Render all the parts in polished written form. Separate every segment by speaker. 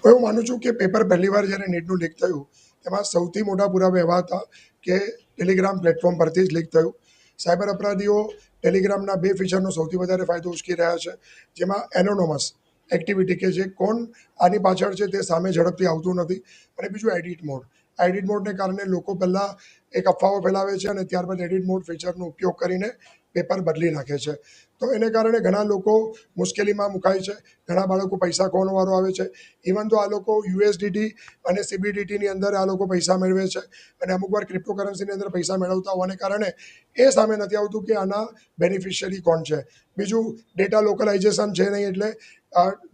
Speaker 1: હું એવું માનું છું કે પેપર પહેલીવાર જ્યારે નીટનું લીક થયું તેમાં સૌથી મોટા પુરાવા એવા હતા કે ટેલિગ્રામ પ્લેટફોર્મ પરથી જ લીક થયું. સાયબર અપરાધીઓ ટેલિગ્રામના બે ફીચરનો સૌથી વધારે ફાયદો ઉચકી રહ્યા છે, જેમાં એનોનોમસ એક્ટિવિટી કે જે કોણ આની પાછળ છે તે સામે ઝડપથી આવતું નથી, અને બીજું એડિટ મોડ. એડિટ મોડને કારણે લોકો પહેલાં એક અફવાઓ ફેલાવે છે અને ત્યારબાદ એડિટ મોડ ફીચરનો ઉપયોગ કરીને પેપર બદલી નાખે છે. તો એને કારણે ઘણા લોકો મુશ્કેલીમાં મુકાય છે, ઘણા બાળકો પૈસા ખોવાનો વારો આવે છે. ઇવન તો આ લોકો યુએસડીટી અને સીબીડીટીની અંદર આ લોકો પૈસા મેળવે છે, અને અમુક વાર ક્રિપ્ટોકરન્સીની અંદર પૈસા મેળવતા હોવાને કારણે એ સામે નથી આવતું કે આના બેનિફિશિયરી કોણ છે. બીજું, ડેટા લોકલાઇઝેશન છે નહીં, એટલે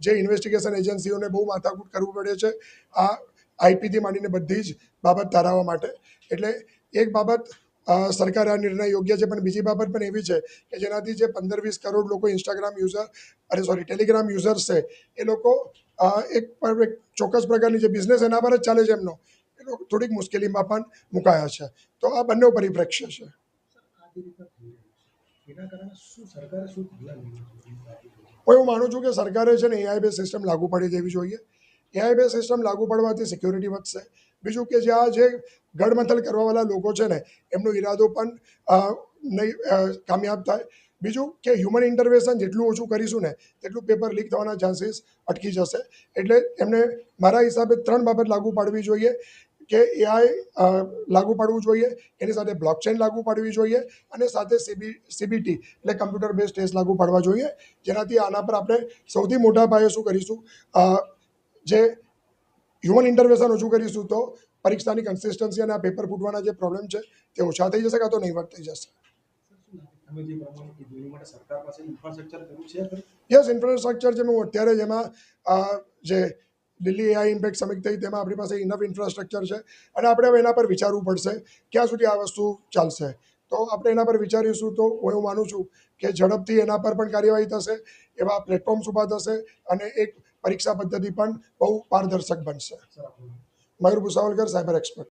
Speaker 1: જે ઇન્વેસ્ટિગેશન એજન્સીઓને બહુ માથાકૂટ કરવું પડે છે આ આઈપીથી માંડીને બધી જ બાબત તારવવા માટે. એટલે એક બાબત સરકારે આ નિર્ણય યોગ્ય છે, પણ બીજી બાબત પણ એવી છે કે જેનાથી જે 15-20 કરોડ લોકો ઇન્સ્ટાગ્રામ યુઝર ટેલિગ્રામ યુઝર્સ છે એ લોકો એક ચોક્કસ પ્રકારની જે બિઝનેસ એના પર જ ચાલે છે એમનો, એ લોકો થોડીક મુશ્કેલીમાં પણ મુકાયા છે. તો આ બંને પરિપ્રેક્ષ્ય છે. હું એવું માનું છું કે સરકારે છે ને એઆઈ બેઝ સિસ્ટમ લાગુ પાડી દેવી જોઈએ. એઆઈ બેઝ સિસ્ટમ લાગુ પડવાથી સિક્યોરિટી વધશે. બીજું કે જે ગડમથલ કરવાવાળા લોકો છે ને એમનો ઈરાદો પણ નહીં કામયાબ થાય. બીજું કે હ્યુમન ઇન્ટરવેન્શન જેટલું ઓછું કરીશું ને તેટલું પેપર લીક થવાના ચાન્સીસ અટકી જશે. એટલે એમને મારા હિસાબે 3 બાબત લાગુ પાડવી જોઈએ કે એઆઈ લાગુ પાડવું જોઈએ, એની સાથે બ્લોકચેન લાગુ પાડવી જોઈએ, અને સાથે સીબીટી એટલે કમ્પ્યુટર બેઝ ટેસ્ટ લાગુ પાડવા જોઈએ, જેનાથી આના પર આપણે સૌથી મોટા પાયે શું કરીશું, જે હ્યુમન ઇન્ટરવેન્શન ઓછું કરીશું તો પરીક્ષાની કન્સિસ્ટન્સી અને આ પેપર ફૂટવાના જે પ્રોબ્લેમ છે તે ઓછા થઈ જશે, કાં તો નહીવત થઈ જશે. યસ, ઇન્ફ્રાસ્ટ્રક્ચર છે. હું અત્યારે જેમાં જે દિલ્હી એઆઈ ઇમ્પેક્ટ સમિટ થઈ તેમાં આપણી પાસે ઇનફ ઇન્ફ્રાસ્ટ્રક્ચર છે, અને આપણે હવે એના પર વિચારવું પડશે ક્યાં સુધી આ વસ્તુ ચાલશે. તો આપણે એના પર વિચારીશું તો હું એવું માનું છું કે ઝડપથી એના પર પણ કાર્યવાહી થશે, એવા પ્લેટફોર્મ્સ ઊભા થશે, અને એક પરીક્ષા પદ્ધતિ પણ બહુ પારદર્શક બનશે. મયુર ભુસાવલકર, સાયબર એક્સપર્ટ.